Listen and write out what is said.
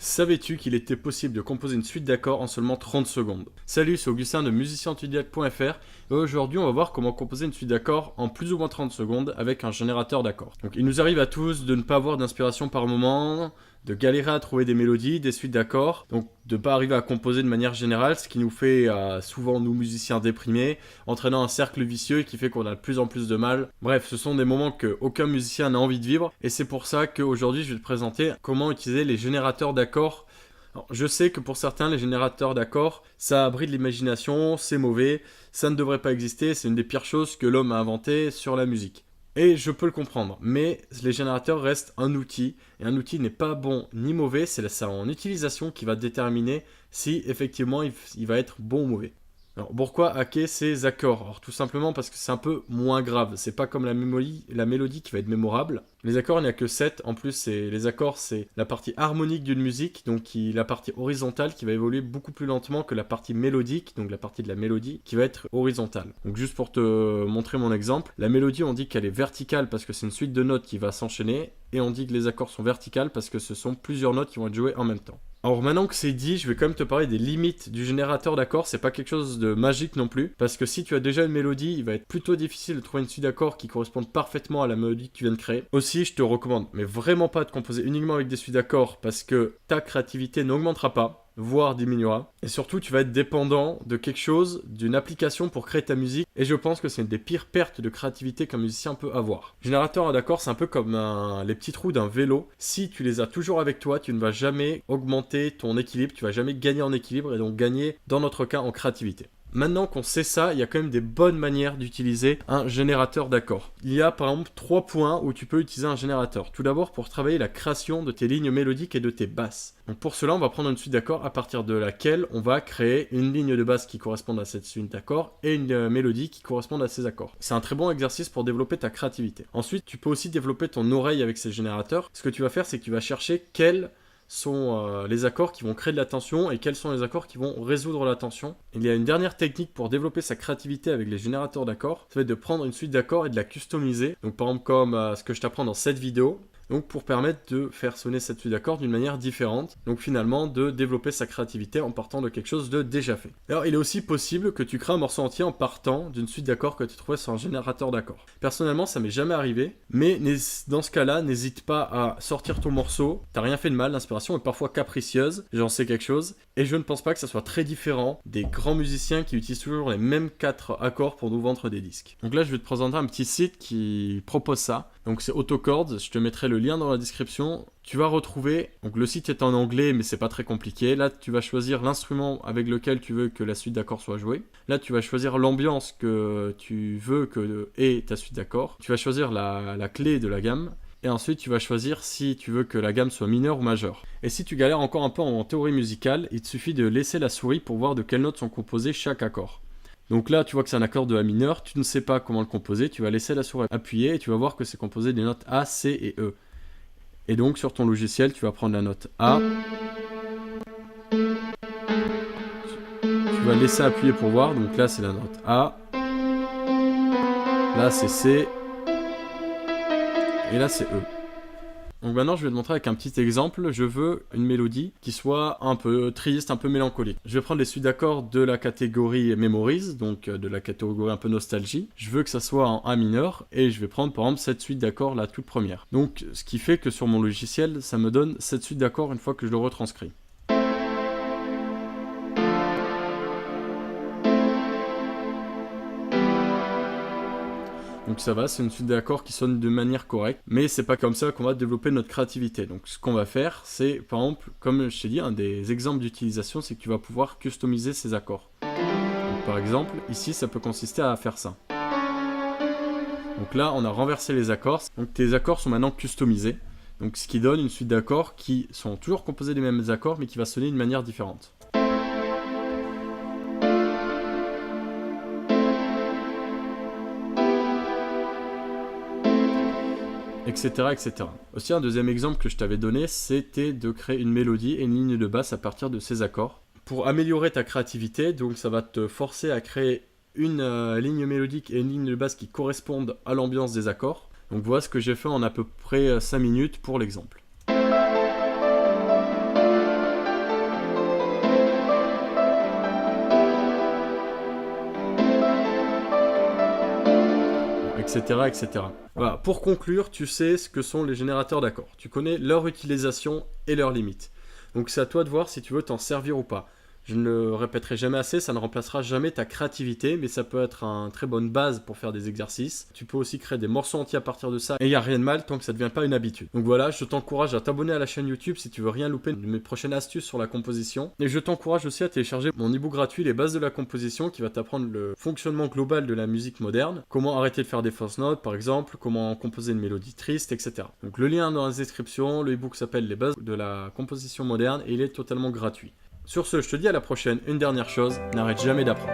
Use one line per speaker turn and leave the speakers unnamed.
Savais-tu qu'il était possible de composer une suite d'accords en seulement 30 secondes? Salut, c'est Augustin de musicienautodidacte.fr et aujourd'hui on va voir comment composer une suite d'accords en plus ou moins 30 secondes avec un générateur d'accords. Donc il nous arrive à tous de ne pas avoir d'inspiration par moment, de galérer à trouver des mélodies, des suites d'accords, donc de ne pas arriver à composer de manière générale, ce qui nous fait souvent nous musiciens déprimés, entraînant un cercle vicieux qui fait qu'on a de plus en plus de mal. Bref, ce sont des moments qu'aucun musicien n'a envie de vivre et c'est pour ça qu'aujourd'hui je vais te présenter comment utiliser les générateurs d'accords. Alors, je sais que pour certains, les générateurs d'accords, ça bride l'imagination, c'est mauvais, ça ne devrait pas exister, c'est une des pires choses que l'homme a inventées sur la musique. Et je peux le comprendre, mais les générateurs restent un outil, et un outil n'est pas bon ni mauvais, c'est son utilisation qui va déterminer si effectivement il va être bon ou mauvais. Alors pourquoi hacker ces accords? Alors tout simplement parce que c'est un peu moins grave, c'est pas comme la mélodie qui va être mémorable. Les accords, il n'y a que 7, en plus les accords c'est la partie harmonique d'une musique, donc la partie horizontale qui va évoluer beaucoup plus lentement que la partie mélodique, donc la partie de la mélodie qui va être horizontale. Donc juste pour te montrer mon exemple, la mélodie on dit qu'elle est verticale parce que c'est une suite de notes qui va s'enchaîner, et on dit que les accords sont verticales parce que ce sont plusieurs notes qui vont être jouées en même temps. Alors maintenant que c'est dit, je vais quand même te parler des limites du générateur d'accords, c'est pas quelque chose de magique non plus, parce que si tu as déjà une mélodie, il va être plutôt difficile de trouver une suite d'accords qui corresponde parfaitement à la mélodie que tu viens de créer. Aussi, je te recommande, mais vraiment pas de composer uniquement avec des suites d'accords, parce que ta créativité n'augmentera pas, voire diminuera. Et surtout, tu vas être dépendant de quelque chose, d'une application pour créer ta musique. Et je pense que c'est une des pires pertes de créativité qu'un musicien peut avoir. Générateur d'accords, c'est un peu comme les petits trous d'un vélo. Si tu les as toujours avec toi, tu ne vas jamais augmenter ton équilibre, tu vas jamais gagner en équilibre et donc gagner, dans notre cas, en créativité. Maintenant qu'on sait ça, il y a quand même des bonnes manières d'utiliser un générateur d'accords. Il y a par exemple 3 points où tu peux utiliser un générateur. Tout d'abord pour travailler la création de tes lignes mélodiques et de tes basses. Donc pour cela, on va prendre une suite d'accords à partir de laquelle on va créer une ligne de basse qui corresponde à cette suite d'accords et une mélodie qui corresponde à ces accords. C'est un très bon exercice pour développer ta créativité. Ensuite, tu peux aussi développer ton oreille avec ces générateurs. Ce que tu vas faire, c'est que tu vas chercher quels sont les accords qui vont créer de la tension et quels sont les accords qui vont résoudre la tension. Il y a une dernière technique pour développer sa créativité avec les générateurs d'accords, ça va être de prendre une suite d'accords et de la customiser. Donc par exemple comme ce que je t'apprends dans cette vidéo. Donc pour permettre de faire sonner cette suite d'accords d'une manière différente. Donc finalement de développer sa créativité en partant de quelque chose de déjà fait. Alors il est aussi possible que tu crées un morceau entier en partant d'une suite d'accords que tu trouvais sur un générateur d'accords. Personnellement ça m'est jamais arrivé, mais dans ce cas-là n'hésite pas à sortir ton morceau. T'as rien fait de mal, l'inspiration est parfois capricieuse, j'en sais quelque chose. Et je ne pense pas que ça soit très différent des grands musiciens qui utilisent toujours les mêmes 4 accords pour nous vendre des disques. Donc là je vais te présenter un petit site qui propose ça. Donc c'est Autochords, je te mettrai le lien dans la description. Tu vas retrouver, donc le site est en anglais mais c'est pas très compliqué. Là tu vas choisir l'instrument avec lequel tu veux que la suite d'accords soit jouée. Là tu vas choisir l'ambiance que tu veux que ait ta suite d'accords. Tu vas choisir la clé de la gamme. Et ensuite tu vas choisir si tu veux que la gamme soit mineure ou majeure. Et si tu galères encore un peu en théorie musicale, il te suffit de laisser la souris pour voir de quelles notes sont composées chaque accord. Donc là, tu vois que c'est un accord de A mineur, tu ne sais pas comment le composer, tu vas laisser la souris appuyer et tu vas voir que c'est composé des notes A, C et E. Et donc sur ton logiciel, tu vas prendre la note A, tu vas laisser appuyer pour voir, donc là c'est la note A, là c'est C, et là c'est E. Donc maintenant je vais te montrer avec un petit exemple, je veux une mélodie qui soit un peu triste, un peu mélancolique. Je vais prendre les suites d'accords de la catégorie Memories, donc de la catégorie un peu nostalgie. Je veux que ça soit en A mineur et je vais prendre par exemple cette suite d'accords la toute première. Donc ce qui fait que sur mon logiciel ça me donne cette suite d'accords une fois que je le retranscris. Donc ça va, c'est une suite d'accords qui sonne de manière correcte, mais c'est pas comme ça qu'on va développer notre créativité. Donc ce qu'on va faire, c'est par exemple, comme je t'ai dit, un des exemples d'utilisation, c'est que tu vas pouvoir customiser ces accords. Donc, par exemple, ici, ça peut consister à faire ça. Donc là, on a renversé les accords, donc tes accords sont maintenant customisés. Donc ce qui donne une suite d'accords qui sont toujours composés des mêmes accords, mais qui va sonner d'une manière différente. Etc, etc. Aussi un deuxième exemple que je t'avais donné, c'était de créer une mélodie et une ligne de basse à partir de ces accords. Pour améliorer ta créativité, donc ça va te forcer à créer une ligne mélodique et une ligne de basse qui correspondent à l'ambiance des accords. Donc voilà ce que j'ai fait en à peu près 5 minutes pour l'exemple. etc., etc. Voilà, pour conclure, tu sais ce que sont les générateurs d'accords. Tu connais leur utilisation et leurs limites. Donc c'est à toi de voir si tu veux t'en servir ou pas. Je ne le répéterai jamais assez, ça ne remplacera jamais ta créativité, mais ça peut être une très bonne base pour faire des exercices. Tu peux aussi créer des morceaux entiers à partir de ça, et il n'y a rien de mal tant que ça ne devient pas une habitude. Donc voilà, je t'encourage à t'abonner à la chaîne YouTube si tu veux rien louper de mes prochaines astuces sur la composition. Et je t'encourage aussi à télécharger mon ebook gratuit Les bases de la composition qui va t'apprendre le fonctionnement global de la musique moderne, comment arrêter de faire des fausses notes par exemple, comment composer une mélodie triste, etc. Donc le lien est dans la description, le ebook s'appelle Les bases de la composition moderne et il est totalement gratuit. Sur ce, je te dis à la prochaine. Une dernière chose, n'arrête jamais d'apprendre.